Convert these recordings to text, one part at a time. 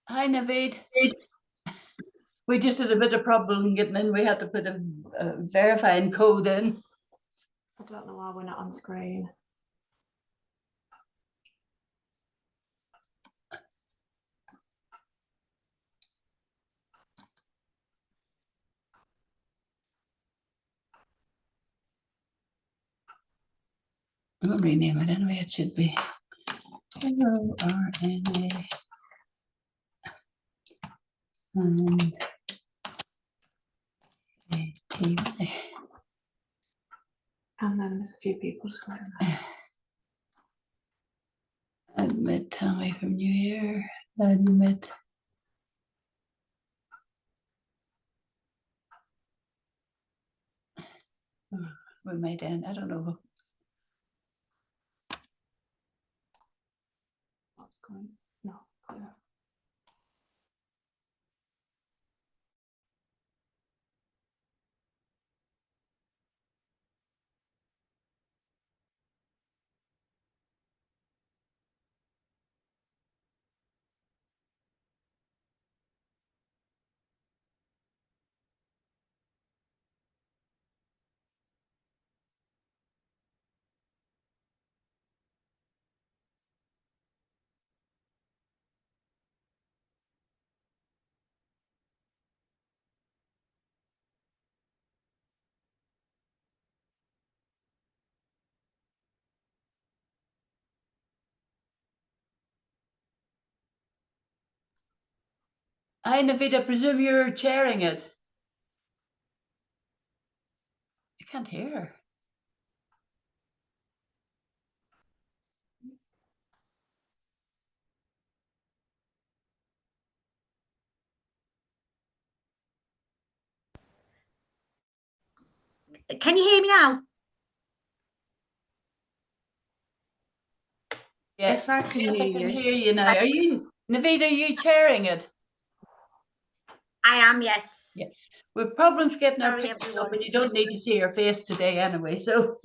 Hi, Naveed. We just had a bit of problem getting in. We had to put a verifying code in. I don't know why we're not on screen. I'll rename it anyway. It should be RNA and ATY. And then there's a few people just going there. Admit, tell me from New Year. Admit. We might end. I don't know. What's going? No, clear. Hi, Naveed. I presume you're chairing it. I can't hear her. Can you hear me now? Yes, I can Yes, hear I can you. hear you now. Are you, Naveed, are you chairing it? I am, yes. Yeah. We've problems getting our Sorry, picture everyone. up, and you don't need to see her face today anyway. So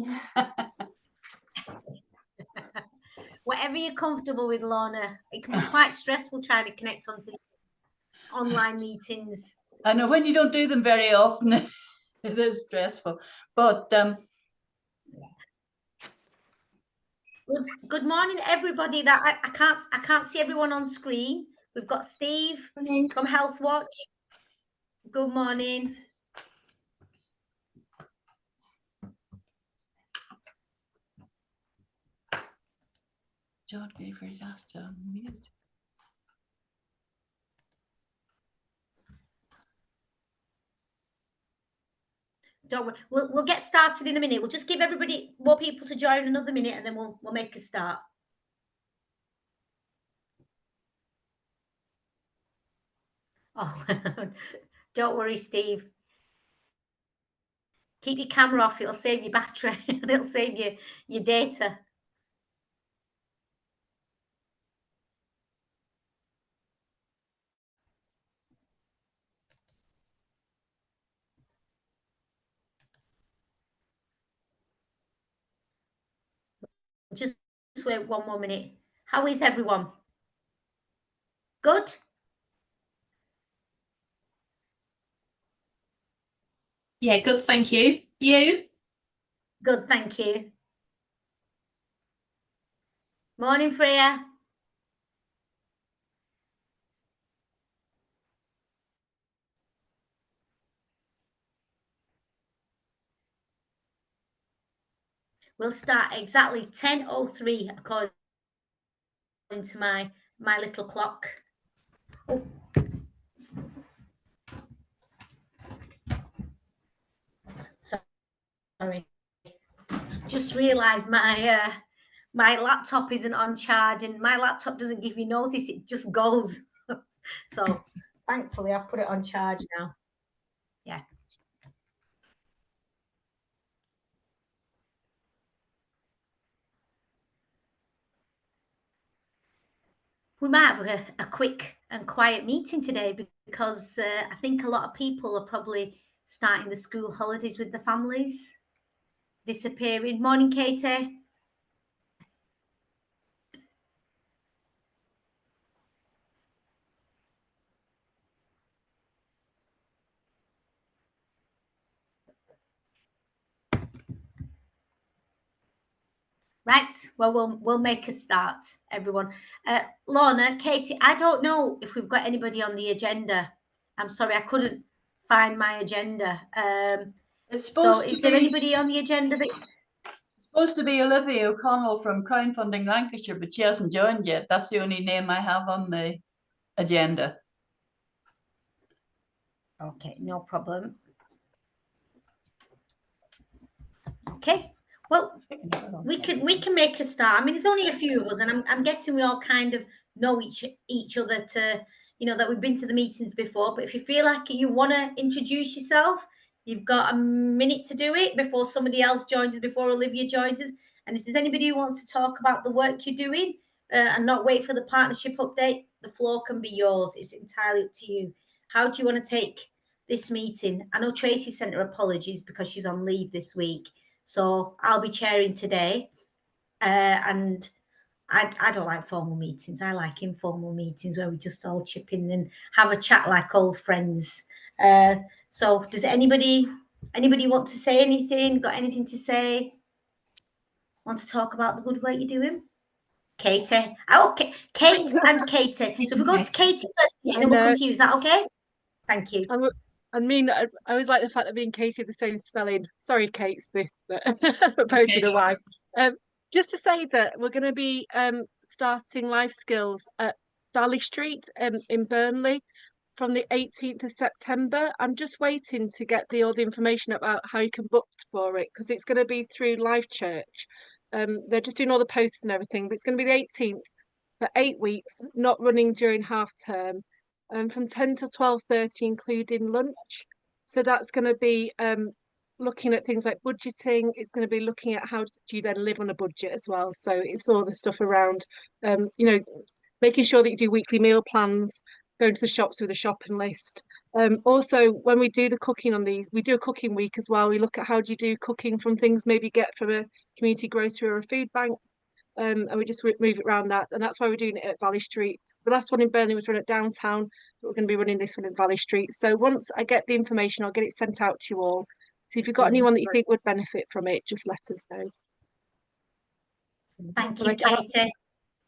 Whatever you're comfortable with, Lorna. It can be quite stressful trying to connect onto these online meetings. I know when you don't do them very often, it is stressful. But Good morning, everybody. That I can't see everyone on screen. We've got Steve from Health Watch. Good morning. John Gaver's asked to unmute. Don't worry. We'll get started in a minute. We'll just give everybody more people to join another minute, and then we'll make a start. Oh, don't worry, Steve. Keep your camera off. It'll save your battery and it'll save your data. Just wait one more minute. How is everyone? Good? Yeah, good, thank you. You? Good, thank you. Morning, Freya. We'll start exactly 10:03 according to my little clock. Oh. Sorry. Just realised my my laptop isn't on charge, and my laptop doesn't give you notice, it just goes. So thankfully I've put it on charge now. Yeah. We might have a quick and quiet meeting today because I think a lot of people are probably starting the school holidays with the families, disappearing. Morning, Katie. Right. Well, we'll make a start, everyone. Lorna, Katie, I don't know if we've got anybody on the agenda. I'm sorry, I couldn't find my agenda. It's So supposed is to there be anybody on the agenda that supposed to be Olivia O'Connell from Crowdfunding Lancashire, but she hasn't joined yet. That's the only name I have on the agenda. Okay, no problem. Okay. Well, we can make a start. I mean, there's only a few of us, and I'm guessing we all kind of know each other to, you know, that we've been to the meetings before. But if you feel like you want to introduce yourself, you've got a minute to do it before somebody else joins us, before Olivia joins us. And if there's anybody who wants to talk about the work you're doing and not wait for the partnership update, the floor can be yours. It's entirely up to you. How do you want to take this meeting? I know Tracy sent her apologies because she's on leave this week. So I'll be chairing today, and I don't like formal meetings. I like informal meetings where we just all chip in and have a chat like old friends. So does anybody want to say anything? Got anything to say? Want to talk about the good work you're doing? Katie. Oh, okay. Kate and Katie. So if we go to Katie first, then we'll come to you. Is that okay? Thank you. I mean, I always like the fact that me and Katie are the same spelling. Sorry, Kate Smith, but both with a Y. Just to say that we're going to be starting life skills at Valley Street in Burnley from the 18th of September. I'm just waiting to get all the information about how you can book for it, because it's going to be through Life Church. They're just doing all the posts and everything, but it's going to be the 18th for 8 weeks, not running during half term. From 10 to 12:30, including lunch. So that's going to be looking at things like budgeting. It's going to be looking at how do you then live on a budget as well. So it's all the stuff around, you know, making sure that you do weekly meal plans, going to the shops with a shopping list. Also, when we do the cooking on these, we do a cooking week as well. We look at how do you do cooking from things maybe get from a community grocery or a food bank. And we just move it around that, and that's why we're doing it at Valley Street. The last one in Burnley was run at Downtown, but we're going to be running this one in Valley Street. So once I get the information, I'll get it sent out to you all. So if you've got anyone that you think would benefit from it, just let us know. Thank you, Katie.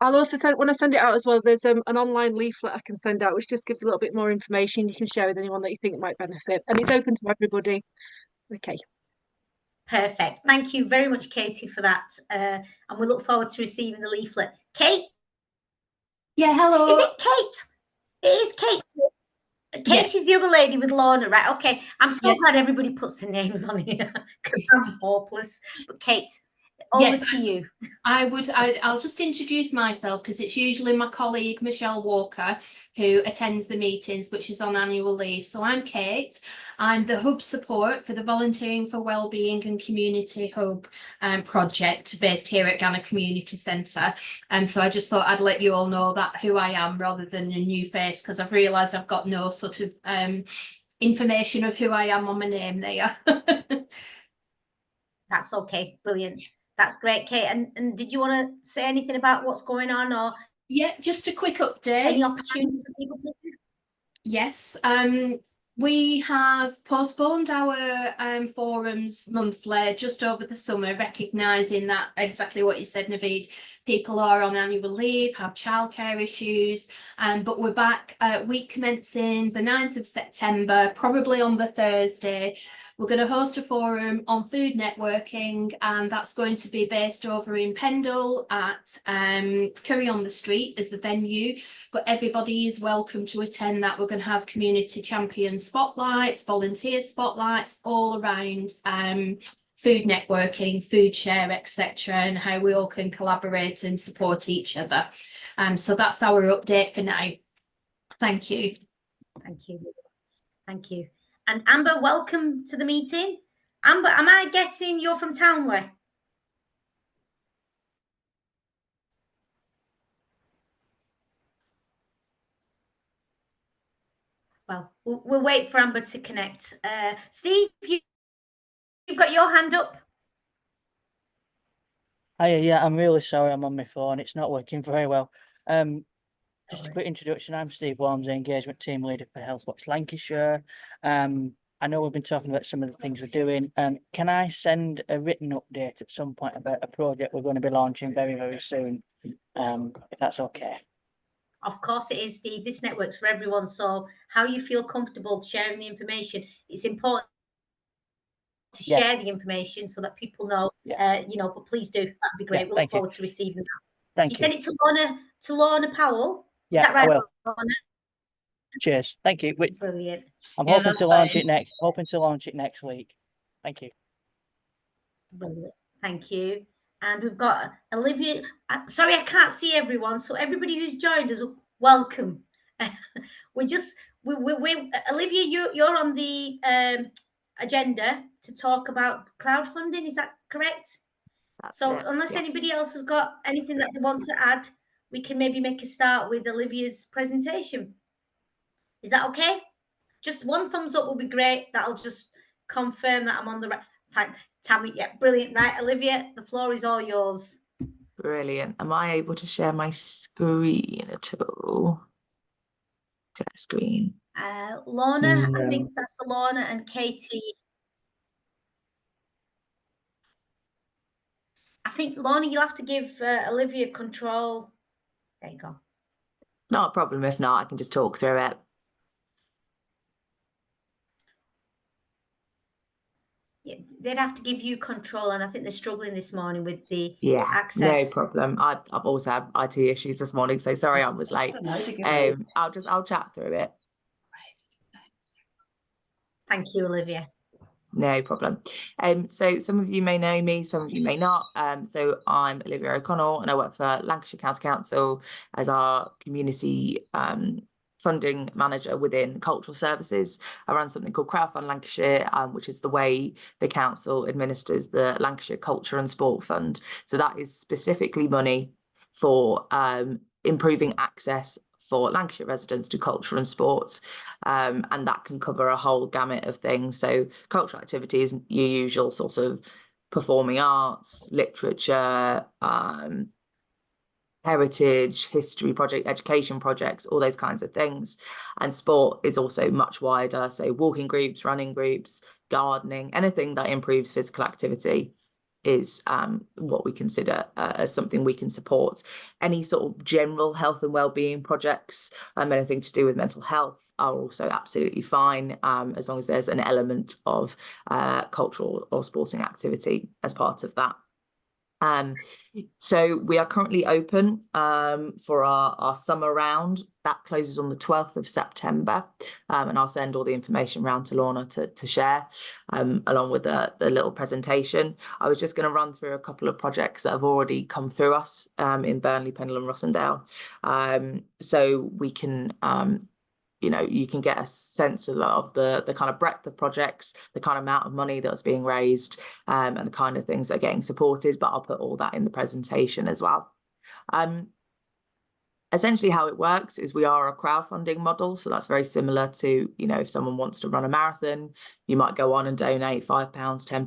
I'll also send, when I send it out as well, there's an online leaflet I can send out, which just gives a little bit more information you can share with anyone that you think might benefit, and it's open to everybody. Okay. Perfect. Thank you very much, Katie, for that. And we look forward to receiving the leaflet. Kate? Yeah, hello. Is it Kate? It is Kate. Kate is the other lady with Lorna, right? Okay. I'm so glad everybody puts their names on here because I'm hopeless. But Kate, over to you. I'll just introduce myself because it's usually my colleague Michelle Walker who attends the meetings, but she's on annual leave. So I'm Kate. I'm the hub support for the Volunteering for Wellbeing and Community Hub project based here at Ghana Community Centre. So I just thought I'd let you all know that who I am rather than a new face, because I've realised I've got no sort of information of who I am on my name there. That's okay. Brilliant. That's great, Kate. And did you want to say anything about what's going on, or yeah, just a quick update. Any opportunities for people? Yes. We have postponed our forums monthly just over the summer, recognising that exactly what you said, Naveed. People are on annual leave, have childcare issues, but we're back week commencing the 9th of September, probably on the Thursday. We're going to host a forum on food networking, and that's going to be based over in Pendle at Curry on the Street as the venue, but everybody is welcome to attend that. We're going to have community champion spotlights, volunteer spotlights all around food networking, food share, etc., and how we all can collaborate and support each other. So that's our update for now. Thank you. Thank you. Thank you. And Amber, welcome to the meeting. Amber, am I guessing you're from Townley? Well, we'll wait for Amber to connect. Steve, you've got your hand up. Hiya, yeah, I'm really sorry I'm on my phone. It's not working very well. Just a quick introduction. I'm Steve Wormsley, Engagement Team Leader for Health Watch Lancashire. I know we've been talking about some of the things we're doing. Can I send a written update at some point about a project we're going to be launching very, very soon? If that's okay. Of course it is, Steve. This network's for everyone. So how you feel comfortable sharing the information, it's important to Yeah. share the information so that people know, Yeah. you know, but please do. That'd be great. Yeah, We look thank you. forward to receiving that. Thank You you. send it to Lorna Powell. Yeah, Is that right, I will. Lorna? Cheers. Thank you. Brilliant. I'm Yeah, hoping that's to launch fine. it next week. Thank you. Brilliant. Thank you. And we've got Olivia. Sorry, I can't see everyone. So everybody who's joined us, welcome. we Olivia, you're on the agenda to talk about crowdfunding. Is that correct? So unless anybody else has got anything that they want to add, we can maybe make a start with Olivia's presentation. Is that okay? Just one thumbs up will be great. That'll just confirm that I'm on the right. Thank Tammy. Yeah, brilliant. Right, Olivia, the floor is all yours. Brilliant. Am I able to share my screen at all? Share screen. Lorna, No. I think that's the Lorna and Katie. I think, Lorna, you'll have to give Olivia control. There you go. Not a problem. If not, I can just talk through it. Yeah, they'd have to give you control, and I think they're struggling this morning with the No access. problem. I've also had IT issues this morning, so sorry I was late. I'll chat through it. Thank you, Olivia. No problem. So some of you may know me, some of you may not. So I'm Olivia O'Connell and I work for Lancashire County Council as our community funding manager within cultural services. I run something called Crowdfund Lancashire, which is the way the council administers the Lancashire Culture and Sport Fund. So that is specifically money for improving access for Lancashire residents to culture and sport. And that can cover a whole gamut of things. So cultural activities, your usual sort of performing arts, literature, heritage, history project, education projects, all those kinds of things. And sport is also much wider. So walking groups, running groups, gardening, anything that improves physical activity is what we consider as something we can support. Any sort of general health and well-being projects, anything to do with mental health are also absolutely fine, as long as there's an element of cultural or sporting activity as part of that. So we are currently open for our summer round. That closes on the 12th of September, and I'll send all the information around to Lorna to share, along with the little presentation. I was just going to run through a couple of projects that have already come through us in Burnley, Pendle and Rossendale, so we can you can get a sense of the kind of breadth of projects, the kind of amount of money that's being raised, and the kind of things that are getting supported, but I'll put all that in the presentation as well. Essentially how it works is we are a crowdfunding model. So that's very similar to, if someone wants to run a marathon, you might go on and donate £5, £10,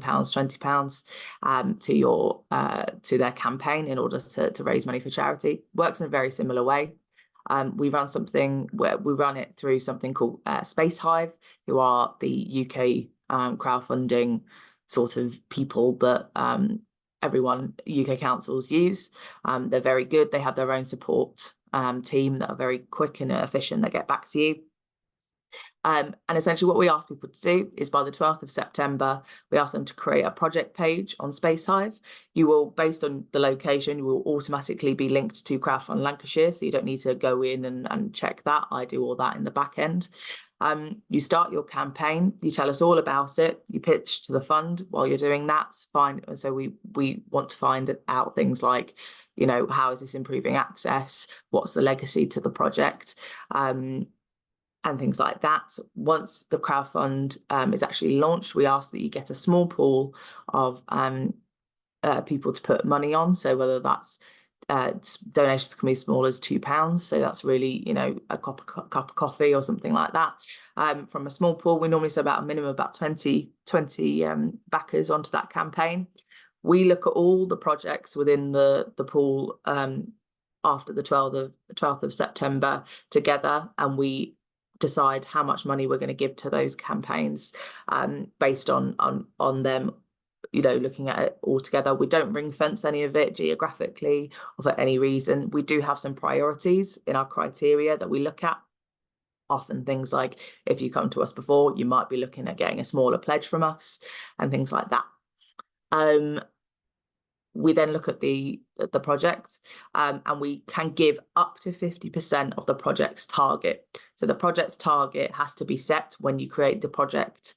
£20 to their campaign in order to raise money for charity. Works in a very similar way. We run something where we run it through something called Space Hive, who are the UK crowdfunding sort of people that everyone UK councils use. They're very good. They have their own support team that are very quick and efficient, that get back to you. And essentially what we ask people to do is by the 12th of September, we ask them to create a project page on Space Hive. You will, based on the location, you will automatically be linked to Crowdfund Lancashire, so you don't need to go in and check that. I do all that in the back end. You start your campaign, you tell us all about it, you pitch to the fund while you're doing that. Fine. So we want to find out things like, how is this improving access? What's the legacy to the project? And things like that. Once the crowdfund is actually launched, we ask that you get a small pool of people to put money on. So whether that's donations can be as small as £2, so that's really a cup of coffee or something like that. From a small pool, we normally say about a minimum of about 20 backers onto that campaign. We look at all the projects within the pool after the 12th of September together, and we decide how much money we're going to give to those campaigns based on them, you know, looking at it all together. We don't ring fence any of it geographically or for any reason. We do have some priorities in our criteria that we look at. Often things like, if you come to us before, you might be looking at getting a smaller pledge from us and things like that. We then look at the project and we can give up to 50% of the project's target. So the project's target has to be set when you create the project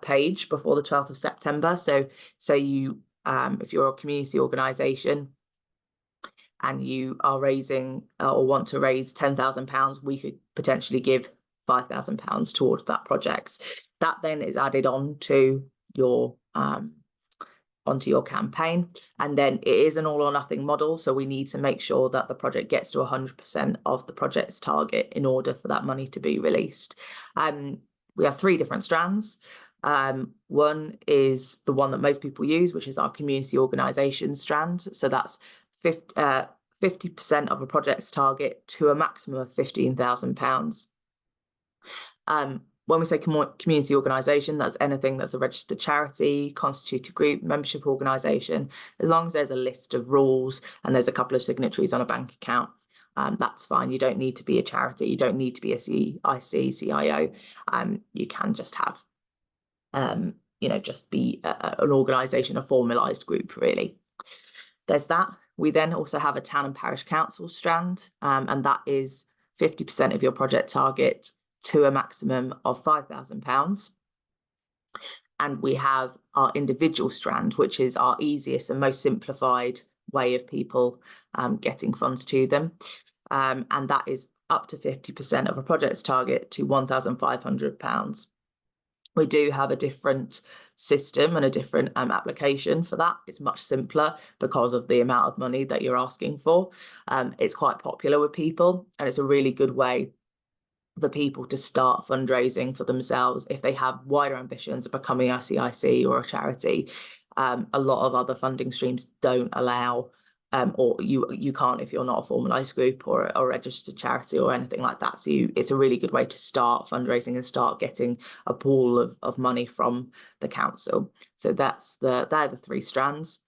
page before the 12th of September. So you, if you're a community organisation and you are raising or want to raise £10,000, we could potentially give £5,000 towards that project. That then is added on to your campaign, and then it is an all or nothing model, so we need to make sure that the project gets to 100% of the project's target in order for that money to be released. We have 3 different strands. One is the one that most people use, which is our community organisation strand. So that's 50% of a project's target to a maximum of £15,000. When we say community organisation, that's anything that's a registered charity, constituted group, membership organisation, as long as there's a list of rules and there's a couple of signatories on a bank account, that's fine. You don't need to be a charity, you don't need to be a CIC, CIO. You can just have, you know, just be an organisation, a formalised group, really. There's that. We then also have a town and parish council strand, and that is 50% of your project target to a maximum of £5,000. And we have our individual strand, which is our easiest and most simplified way of people getting funds to them. And that is up to 50% of a project's target to £1,500. We do have a different system and a different application for that. It's much simpler because of the amount of money that you're asking for. It's quite popular with people, and it's a really good way for people to start fundraising for themselves if they have wider ambitions of becoming a CIC or a charity. A lot of other funding streams don't allow, or you can't if you're not a formalised group or a registered charity or anything like that. So it's a really good way to start fundraising and start getting a pool of money from the council. So they're the 3 strands.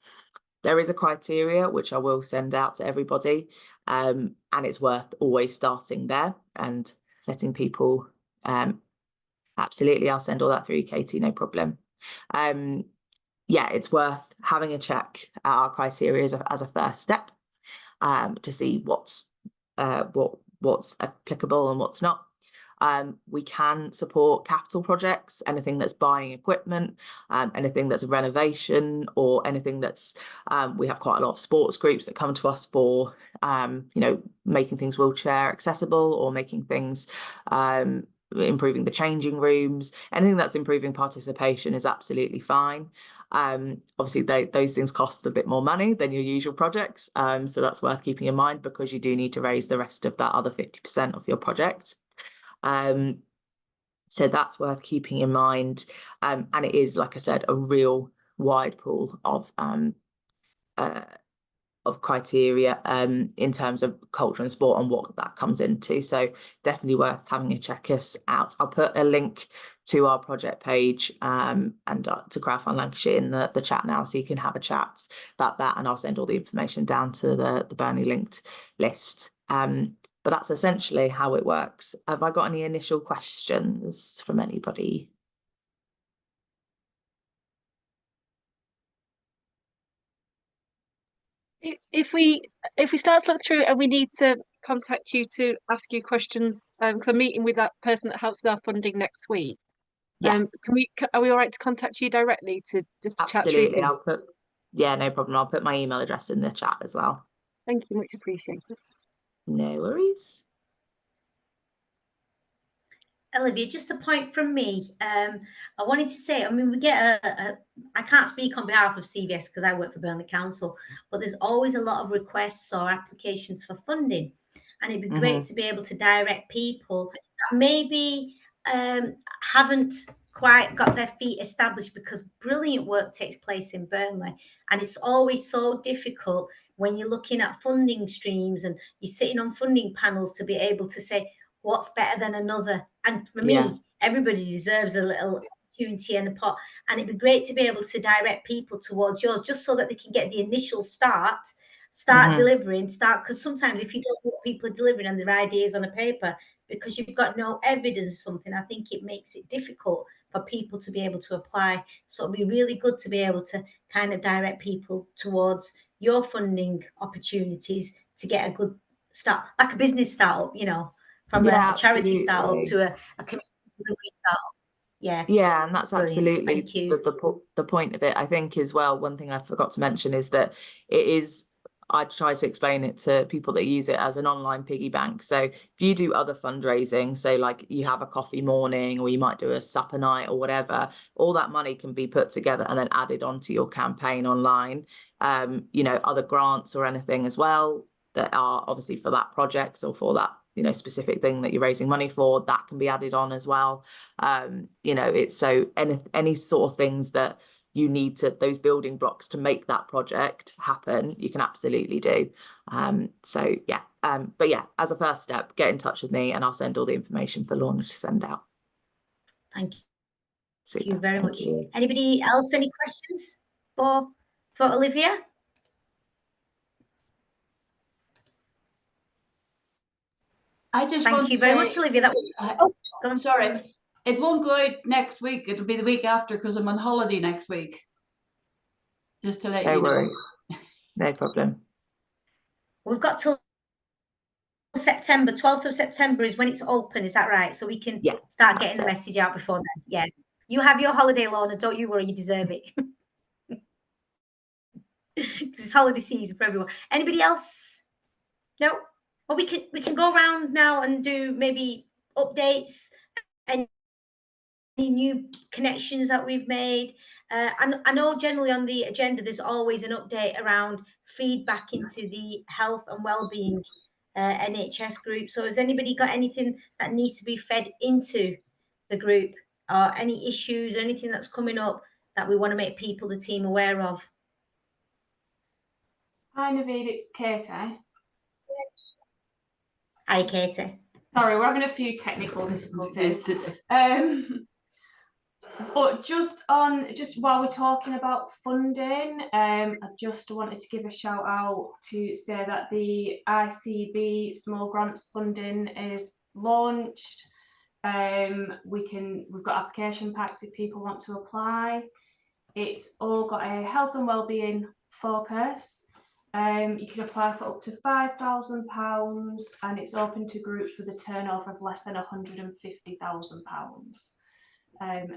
There is a criteria which I will send out to everybody, and it's worth always starting there and letting people, absolutely, I'll send all that through, Katie, no problem. Yeah, it's worth having a check at our criteria as a first step, to see what's applicable and what's not. We can support capital projects, anything that's buying equipment, anything that's a renovation, or anything that's, we have quite a lot of sports groups that come to us for, you know, making things wheelchair accessible or making things, improving the changing rooms. Anything that's improving participation is absolutely fine. Obviously those things cost a bit more money than your usual projects, so that's worth keeping in mind, because you do need to raise the rest of that other 50% of your project. So that's worth keeping in mind, and it is, like I said, a real wide pool of criteria in terms of culture and sport and what that comes into. So definitely worth having a check us out. I'll put a link to our project page and to Crowdfund Lancashire in the chat now, so you can have a chat about that, and I'll send all the information down to the Burnley linked list. But that's essentially how it works. Have I got any initial questions from anybody? If we start to look through it and we need to contact you to ask you questions, because I'm meeting with that person that helps with our funding next week. Yeah. Are we all right to contact you directly to chat through this? Yeah, no problem. I'll put my email address in the chat as well. Thank you, much appreciated. No worries. Olivia, just a point from me. I wanted to say, I mean, we get I can't speak on behalf of CVS because I work for Burnley Council, but there's always a lot of requests or applications for funding. And it'd be great to be able to direct people that maybe haven't quite got their feet established, because brilliant work takes place in Burnley. And it's always so difficult when you're looking at funding streams and you're sitting on funding panels to be able to say, what's better than another. And for me, Yeah. everybody deserves a little opportunity and a pot. And it'd be great to be able to direct people towards yours, just so that they can get the initial start delivering, because sometimes if you don't know what people are delivering and their ideas on a paper, because you've got no evidence of something, I think it makes it difficult for people to be able to apply. So it'd be really good to be able to kind of direct people towards your funding opportunities to get a good start, like a business startup, you know, from Yeah, a charity startup absolutely. to a community delivery startup. Yeah. Yeah, and that's Brilliant. absolutely Thank you. the point of it. I think as well, one thing I forgot to mention is that it is, I try to explain it to people that use it as an online piggy bank. So if you do other fundraising, so like you have a coffee morning or you might do a supper night or whatever, all that money can be put together and then added onto your campaign online. You know, other grants or anything as well that are obviously for that project or for that, you know, specific thing that you're raising money for, that can be added on as well. You know, it's so any sort of things that you need to, those building blocks to make that project happen, you can absolutely do. So yeah, but yeah, as a first step, get in touch with me and I'll send all the information for Lorna to send out. Thank you. Super. Thank you very much. You. Anybody else, any questions for Olivia? I just Thank you very much, Olivia. That was go on. sorry. It won't go out next week. It'll be the week after because I'm on holiday next week. Just to let No you know. worries. No problem. We've got till September, 12th of September is when it's open, is that right? So we can start getting the message out before then. Yeah. You have your holiday, Lorna, don't you worry, you deserve it. Because it's holiday season for everyone. Anybody else? No? Well, we can go around now and do maybe updates, any new connections that we've made. And I know generally on the agenda there's always an update around feedback into the health and wellbeing NHS group. So has anybody got anything that needs to be fed into the group, or any issues or anything that's coming up that we want to make people, the team, aware of? Hi, Naveed, it's Katie. Hi, Katie. Sorry, we're having a few technical difficulties. But just while we're talking about funding, I just wanted to give a shout out to say that the ICB small grants funding is launched. We've got application packs if people want to apply. It's all got a health and wellbeing focus. You can apply for up to £5,000 and it's open to groups with a turnover of less than £150,000.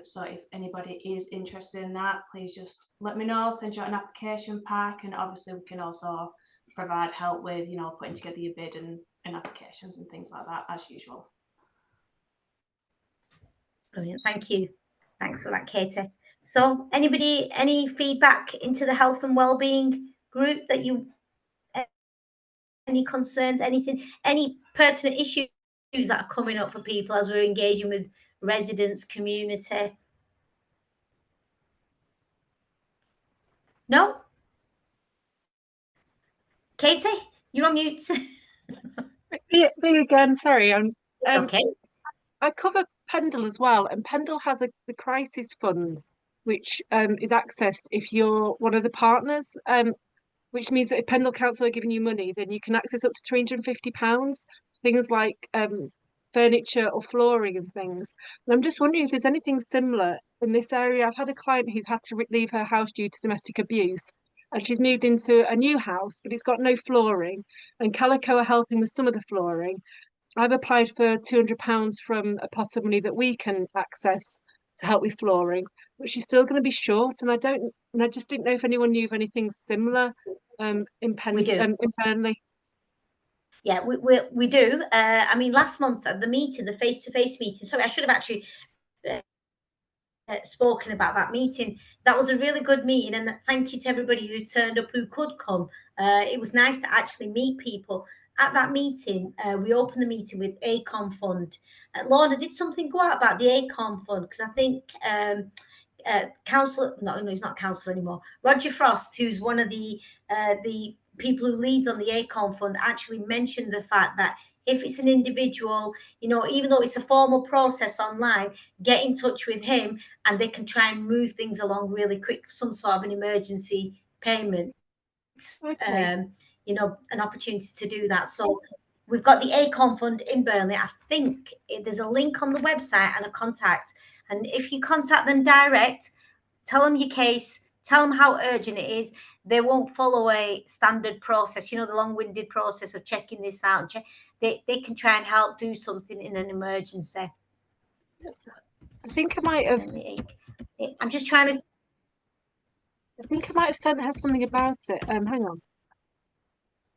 So if anybody is interested in that, please just let me know, send you out an application pack, and obviously we can also provide help with, you know, putting together your bid and applications and things like that as usual. Brilliant, thank you. Thanks for that, Katie. So anybody, any feedback into the health and wellbeing group that you, any concerns, anything, any pertinent issues that are coming up for people as we're engaging with residents, community? No? Katie, you're on mute. Me again, sorry. Okay. I cover Pendle as well, and Pendle has the crisis fund, which is accessed if you're one of the partners, which means that if Pendle Council are giving you money, then you can access up to £350, things like furniture or flooring and things. And I'm just wondering if there's anything similar in this area. I've had a client who's had to leave her house due to domestic abuse, and she's moved into a new house, but it's got no flooring, and Calico are helping with some of the flooring. I've applied for £200 from a pot of money that we can access to help with flooring, but she's still going to be short. And I just didn't know if anyone knew of anything similar in Burnley. Yeah, we do. I mean, last month at the meeting, the face-to-face meeting. Sorry, I should have actually spoken about that meeting. That was a really good meeting, and thank you to everybody who turned up, who could come. It was nice to actually meet people. At that meeting, we opened the meeting with ACOM Fund. Lorna, did something go out about the ACOM Fund? Because I think councillor, no, he's not councillor anymore. Roger Frost, who's one of the people who leads on the ACOM Fund, actually mentioned the fact that if it's an individual, you know, even though it's a formal process online, get in touch with him and they can try and move things along really quick, some sort of an emergency payment. Okay. You know, an opportunity to do that. So we've got the Acorn Fund in Burnley. I think there's a link on the website and a contact. And if you contact them direct, tell them your case, tell them how urgent it is. They won't follow a standard process, you know, the long-winded process of checking this out. They can try and help do something in an emergency. I think I might have. I'm just trying to. I think I might have sent her something about it. Hang on.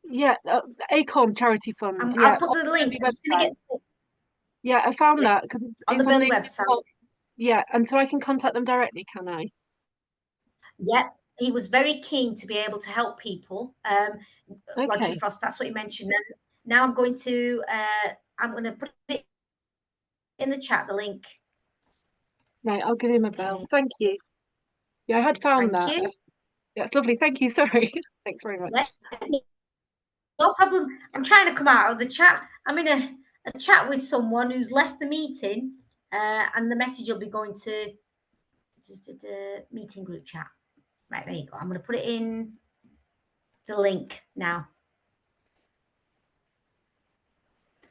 Yeah, the Acorn Charity Fund. Yeah, I'll put the link. I'm just gonna get yeah, I found that because it's on the on Burnley the website. Yeah, and so I can contact them directly, can I? Yeah, he was very keen to be able to help people. Roger Okay. Frost, that's what he mentioned. And now I'm going to put it in the chat, the link. Right, I'll give him a bell. Thank you. Yeah, I had found Thank that. you. Yeah, it's lovely. Thank you. Sorry. Thanks very much. No problem. I'm trying to come out of the chat. I'm in a chat with someone who's left the meeting, and the message will be going to the meeting group chat. Right, there you go. I'm going to put it in the link now.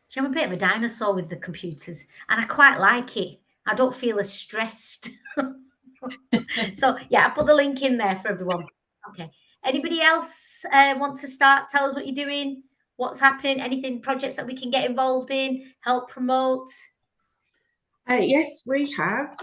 So I'm a bit of a dinosaur with the computers, and I quite like it. I don't feel as stressed. So yeah, I put the link in there for everyone. Okay. Anybody else want to start? Tell us what you're doing, what's happening, anything, projects that we can get involved in, help promote? Yes, we have.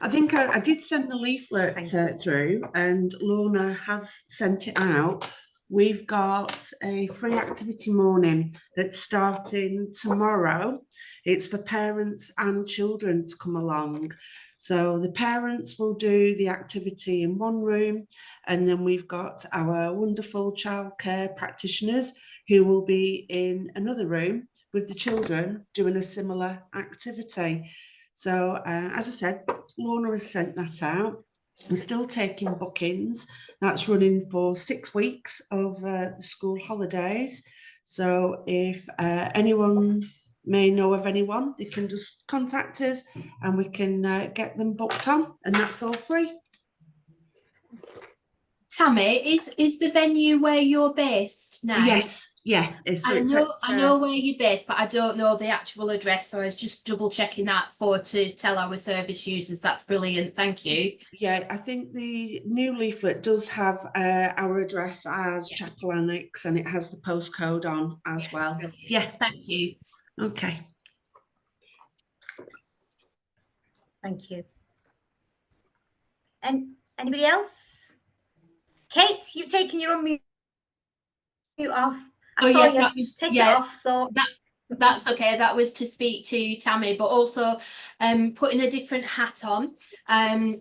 I think I did send the leaflet through, and Lorna has sent it out. We've got a free activity morning that's starting tomorrow. It's for parents and children to come along. So the parents will do the activity in one room, and then we've got our wonderful childcare practitioners who will be in another room with the children doing a similar activity. So as I said, Lorna has sent that out. We're still taking bookings. That's running for 6 weeks of the school holidays. So if anyone may know of anyone, they can just contact us and we can get them booked on, and that's all free. Tammy, is the venue where you're based now? Yes, yeah. So I know where you're based, but I don't know the actual address, so I was just double checking that to tell our service users. That's brilliant, thank you. Yeah, I think the new leaflet does have our address as Chapel Annex, and it has the postcode on as well. Yeah. Thank you. Okay. Thank you. And anybody else? Kate, you've taken your own mute off. I saw you take it off. So that's okay. That was to speak to Tammy, but also putting a different hat on.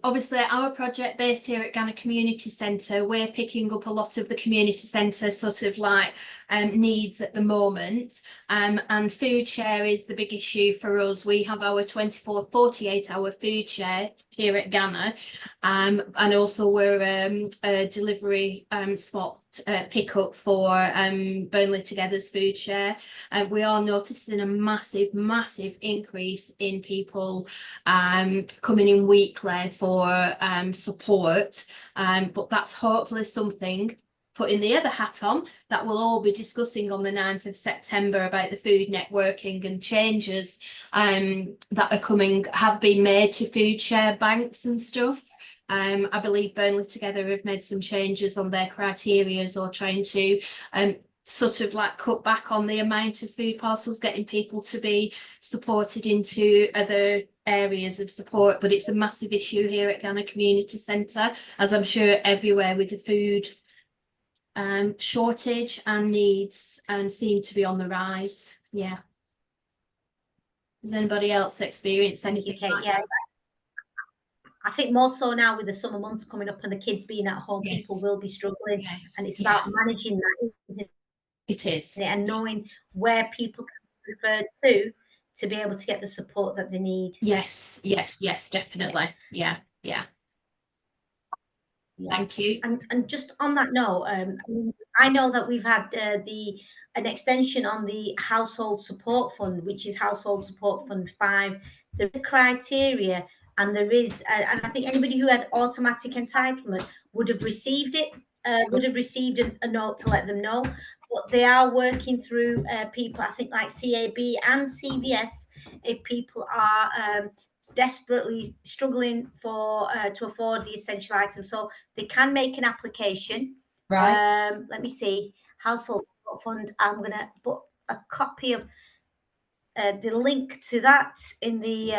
Obviously, our project based here at Ghana Community Centre, we're picking up a lot of the community centre sort of like needs at the moment. And food share is the big issue for us. We have our 48-hour food share here at Ghana, and also we're a delivery spot pick-up for Burnley Together's food share. We are noticing a massive increase in people coming in weekly for support, but that's hopefully something, putting the other hat on, that we'll all be discussing on the 9th of September about the food networking and changes that are coming, have been made to food share banks and stuff. I believe Burnley Together have made some changes on their criteria, or trying to sort of like cut back on the amount of food parcels, getting people to be supported into other areas of support. But it's a massive issue here at Ghana Community Centre, as I'm sure everywhere, with the food shortage and needs seem to be on the rise. Yeah. Does anybody else experience anything like that? I think more so now with the summer months coming up and the kids being at home, people will be struggling. And it's about managing that, isn't it? It is. And knowing where people can be referred to be able to get the support that they need. Yes, definitely. Yeah. Thank you. And just on that note, I know that we've had an extension on the Household Support Fund, which is Household Support Fund 5. There is criteria, and there is, and I think anybody who had automatic entitlement would have received it, would have received a note to let them know. But they are working through people, I think, like CAB and CVS, if people are desperately struggling for to afford the essential items. So they can make an application. Right. Let me see. Household Support Fund. I'm going to put a copy of the link to that in the.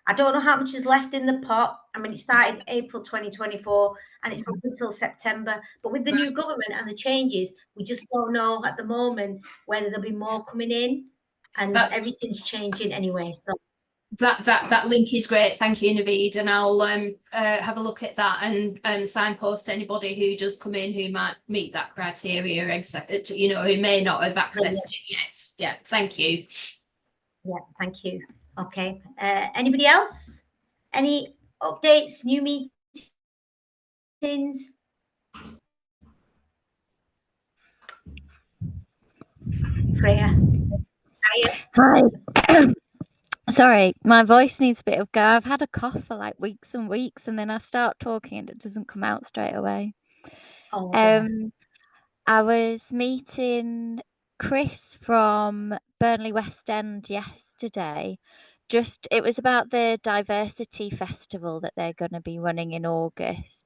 I don't know how much is left in the pot. I mean, it started April 2024 and it's up until September. But with the new government and the changes, we just don't know at the moment whether there'll be more coming in, and everything's changing anyway. So that link is great. Thank you, Naveed, and I'll have a look at that and signpost anybody who does come in who might meet that criteria, you know, who may not have accessed it yet. Yeah, thank you. Yeah, thank you. Okay. Anybody else? Any updates, new meetings? Freya. Hi. Sorry, my voice needs a bit of go. I've had a cough for like weeks and weeks, and then I start talking and it doesn't come out straight away. Oh, yeah. I was meeting Chris from Burnley West End yesterday. It was about the diversity festival that they're going to be running in August.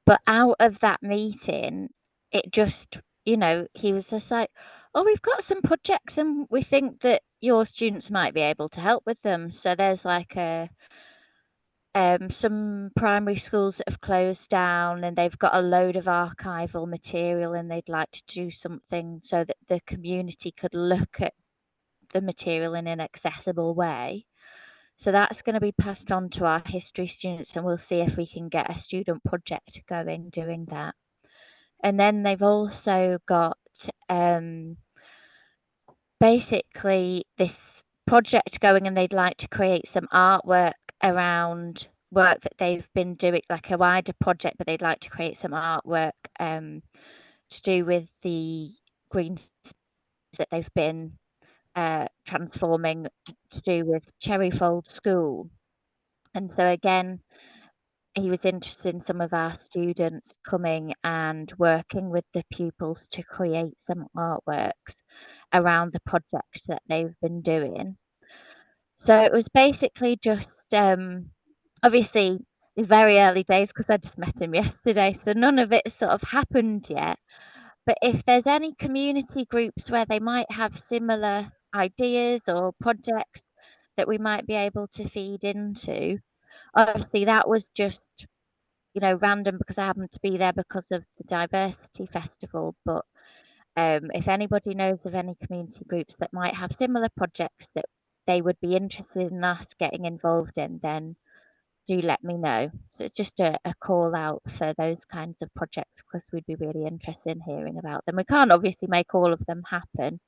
But out of that meeting, it just, you know, he was just like, oh, we've got some projects and we think that your students might be able to help with them. So there's like some primary schools that have closed down and they've got a load of archival material and they'd like to do something so that the community could look at the material in an accessible way. So that's going to be passed on to our history students and we'll see if we can get a student project going doing that. And then they've also got basically this project going and they'd like to create some artwork around work that they've been doing, like a wider project, but they'd like to create some artwork to do with the green that they've been transforming to do with Cherryfold School. And so again, he was interested in some of our students coming and working with the pupils to create some artworks around the project that they've been doing. So it was basically just obviously it's very early days because I just met him yesterday, so none of it sort of happened yet. But if there's any community groups where they might have similar ideas or projects that we might be able to feed into, obviously that was just, you know, random because I happened to be there because of the diversity festival. But if anybody knows of any community groups that might have similar projects that they would be interested in us getting involved in, then do let me know. So it's just a call out for those kinds of projects because we'd be really interested in hearing about them. We can't obviously make all of them happen,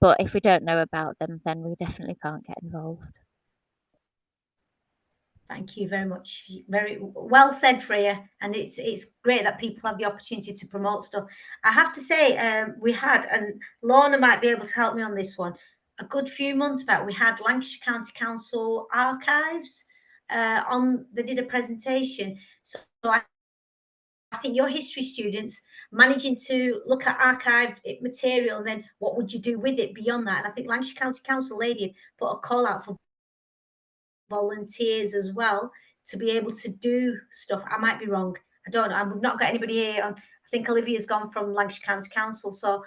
but if we don't know about them, then we definitely can't get involved. Thank you very much. Very well said, Freya. And it's great that people have the opportunity to promote stuff. I have to say, we had, and Lorna might be able to help me on this one, a good few months back, we had Lancashire County Council Archives they did a presentation. So I think your history students managing to look at archived material and then what would you do with it beyond that? And I think Lancashire County Council lady put a call out for volunteers as well to be able to do stuff. I might be wrong. I don't know. I've not got anybody here on. I think Olivia's gone from Lancashire County Council. So,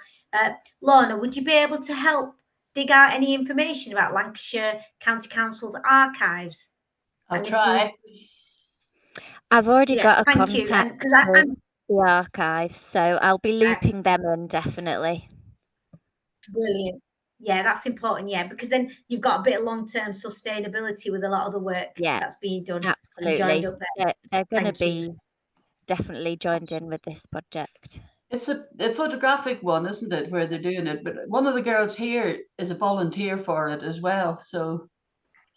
Lorna, would you be able to help dig out any information about Lancashire County Council's archives? I'll try. I've already got a thank you. contact Because with the archives, so I'll be looping them in definitely. Brilliant. Yeah, that's important. Yeah, because then you've got a bit of long-term sustainability with a lot of the work that's being done. Absolutely. And joined up there. They're going to be definitely joined in with this project. It's a photographic one, isn't it, where they're doing it? But one of the girls here is a volunteer for it as well. So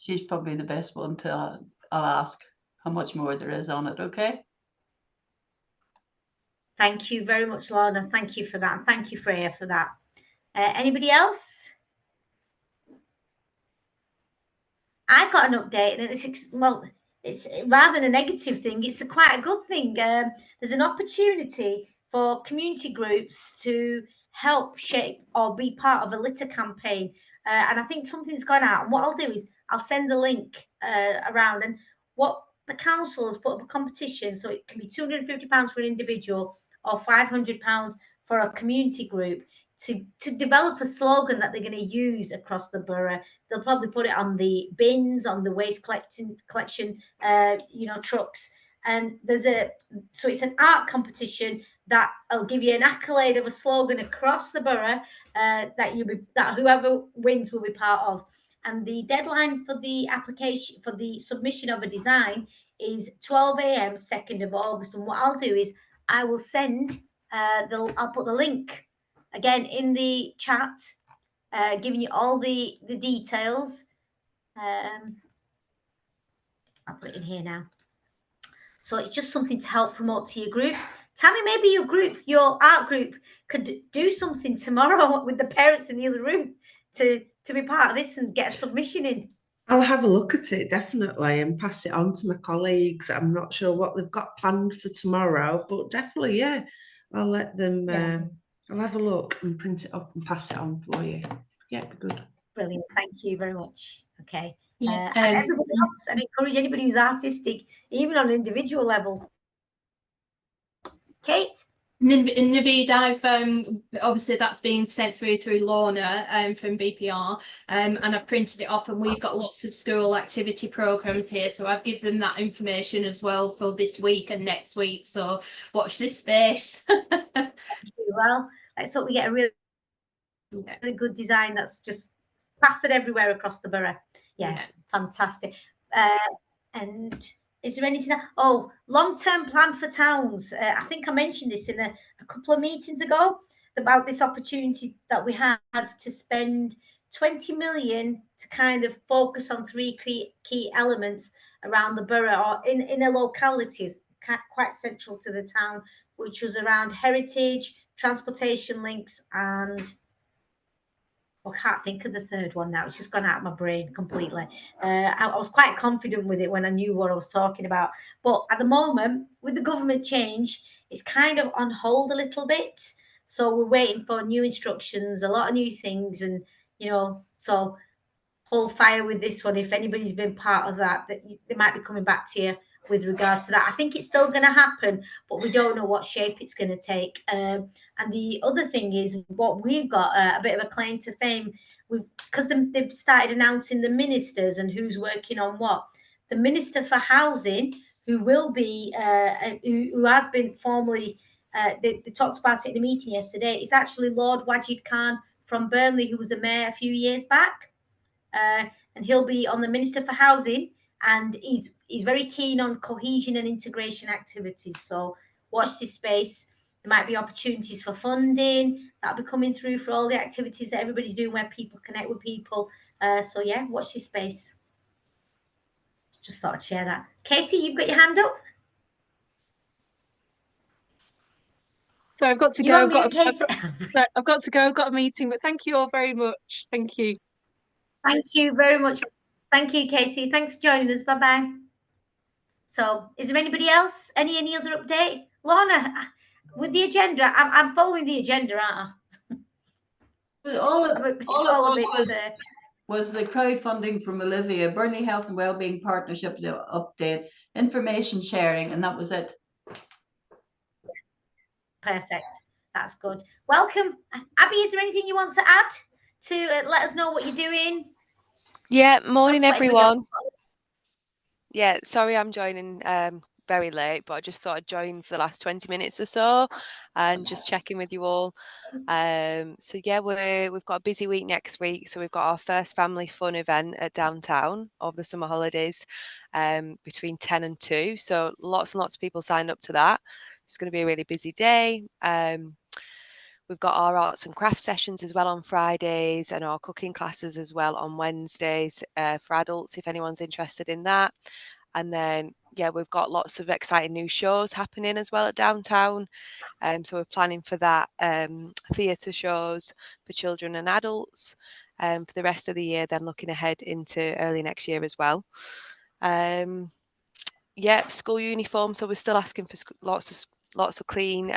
she's probably the best one to, I'll ask how much more there is on it, okay? Thank you very much, Lorna. Thank you for that. And thank you, Freya, for that. Anybody else? I've got an update, and it's rather than a negative thing, it's quite a good thing. There's an opportunity for community groups to help shape or be part of a litter campaign. And I think something's gone out. And what I'll do is I'll send the link around. And what the council has put up a competition, so it can be £250 for an individual or £500 for a community group to develop a slogan that they're going to use across the borough. They'll probably put it on the bins, on the waste collection, trucks. And so it's an art competition that will give you an accolade of a slogan across the borough that whoever wins will be part of. And the deadline for the application, for the submission of a design, is 12 a.m. 2nd of August. And what I'll do is I will send I'll put the link again in the chat, giving you all the details. I'll put it in here now. So it's just something to help promote to your groups. Tammy, maybe your art group could do something tomorrow with the parents in the other room to be part of this and get a submission in. I'll have a look at it, definitely, and pass it on to my colleagues. I'm not sure what they've got planned for tomorrow, but definitely, yeah, I'll let them, I'll have a look and print it up and pass it on for you. Yeah, good. Brilliant. Thank you very much. Okay. Yeah, And everybody else, and encourage anybody who's artistic, even on an individual level. Kate? Naveed, I've obviously that's been sent through Lorna from BPR, and I've printed it off, and we've got lots of school activity programs here, so I've given them that information as well for this week and next week, so watch this space. Well, let's hope we get a really good design that's just plastered everywhere across the borough. Yeah. Fantastic. And is there anything else? Oh, long-term plan for towns. I think I mentioned this in a couple of meetings ago about this opportunity that we had to spend 20 million to kind of focus on 3 key elements around the borough or in a locality quite central to the town, which was around heritage, transportation links, and I can't think of the third one now. It's just gone out of my brain completely. I was quite confident with it when I knew what I was talking about. But at the moment, with the government change, it's kind of on hold a little bit. So we're waiting for new instructions, a lot of new things. And, so hold fire with this one. If anybody's been part of that, they might be coming back to you with regards to that. I think it's still going to happen, but we don't know what shape it's going to take. And the other thing is what we've got a bit of a claim to fame, because they've started announcing the ministers and who's working on what. The Minister for Housing, who will be, who has been formally, they talked about it in a meeting yesterday, is actually Lord Wajid Khan from Burnley, who was the mayor a few years back. And he'll be on the Minister for Housing, and he's very keen on cohesion and integration activities. So watch this space. There might be opportunities for funding that'll be coming through for all the activities that everybody's doing where people connect with people. So yeah, watch this space. Just thought I'd share that. Katie, you've got your hand up. So I've got to go. I've got to go. I've got a meeting, but thank you all very much. Thank you. Thank you very much. Thank you, Katie. Thanks for joining us. Bye-bye. So is there anybody else? Any other update? Lorna, with the agenda, I'm following the agenda, aren't I? All it was the crowdfunding from Olivia, Burnley Health and Wellbeing Partnership update, information sharing, and that was it. Perfect. That's good. Welcome. Abby, is there anything you want to add to let us know what you're doing? Yeah, morning everyone. Yeah, sorry I'm joining very late, but I just thought I'd join for the last 20 minutes or so and just check in with you all. So yeah, we've got a busy week next week. So we've got our first family fun event at downtown over the summer holidays between 10 and 2. So lots and lots of people signed up to that. It's going to be a really busy day. We've got our arts and crafts sessions as well on Fridays and our cooking classes as well on Wednesdays for adults, if anyone's interested in that. And then, yeah, we've got lots of exciting new shows happening as well at Downtown. So we're planning for that, theatre shows for children and adults for the rest of the year, then looking ahead into early next year as well. Yeah, school uniform. So we're still asking for lots of clean,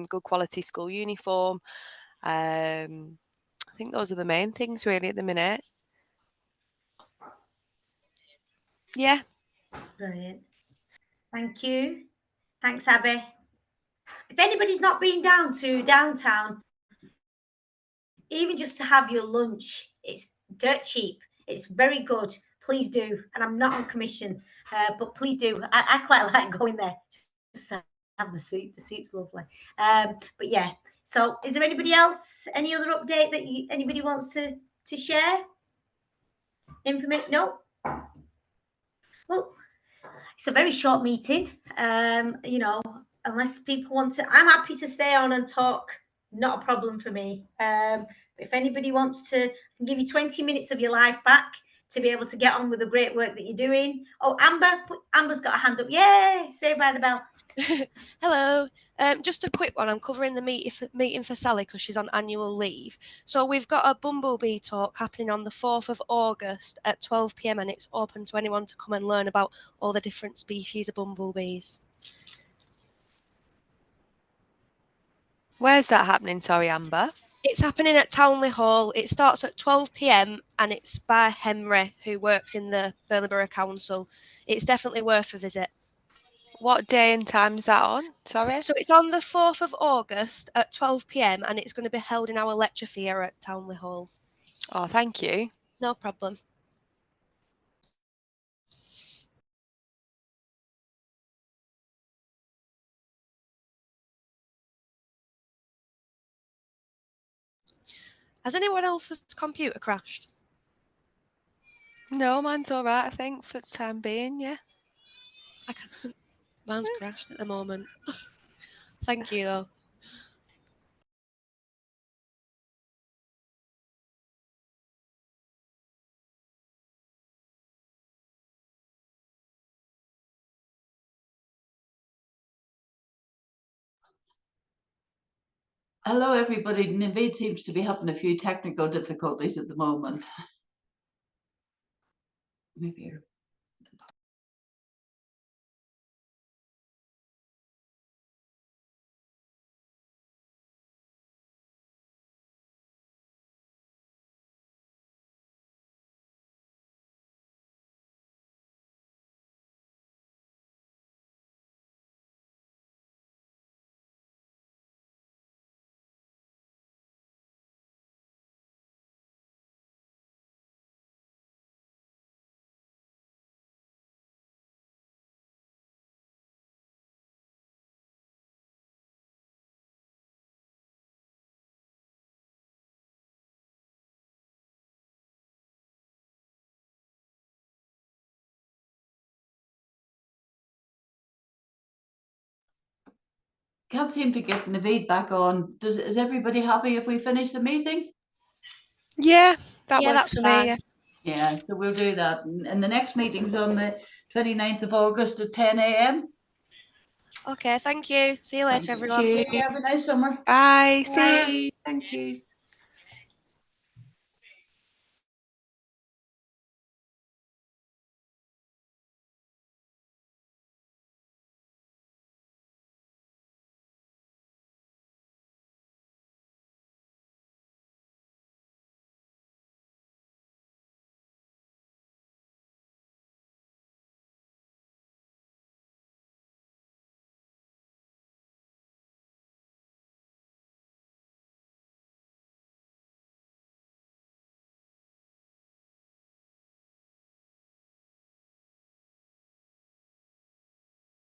good quality school uniform. I think those are the main things really at the minute. Yeah. Brilliant. Thank you. Thanks, Abby. If anybody's not been down to Downtown, even just to have your lunch, it's dirt cheap. It's very good. Please do. And I'm not on commission, but please do. I quite like going there just to have the soup. The soup's lovely. But yeah. So, is there anybody else? Any other update that anybody wants to share? Information? No. Well, it's a very short meeting. You know, unless people want to, I'm happy to stay on and talk. Not a problem for me. If anybody wants to, I can give you 20 minutes of your life back to be able to get on with the great work that you're doing. Oh, Amber's got a hand up. Yay! Saved by the bell. Hello. Just a quick one. I'm covering the meeting for Sally because she's on annual leave. So we've got a bumblebee talk happening on the 4th of August at 12 p.m. and it's open to anyone to come and learn about all the different species of bumblebees. Where's that happening? Sorry, Amber. It's happening at Townley Hall. It starts at 12 p.m. and it's by Henry, who works in the Burnley Borough Council. It's definitely worth a visit. What day and time is that on? Sorry. So it's on the 4th of August at 12 p.m. and it's going to be held in our lecture theatre at Townley Hall. Oh, thank you. No problem. Has anyone else's computer crashed? No, mine's all right, I think, for the time being, yeah. Mine's crashed at the moment. Thank you, though. Hello, everybody. Naveed seems to be having a few technical difficulties at the moment. Maybe. Can't seem to get Naveed back on. Is everybody happy if we finish the meeting? Yeah, that works for fine. me. Yeah. Yeah, so we'll do that. And the next meeting's on the 29th of August at 10 a.m. Okay, thank you. See you later, everyone. Have a nice summer. Bye. See you. Bye. Thank you.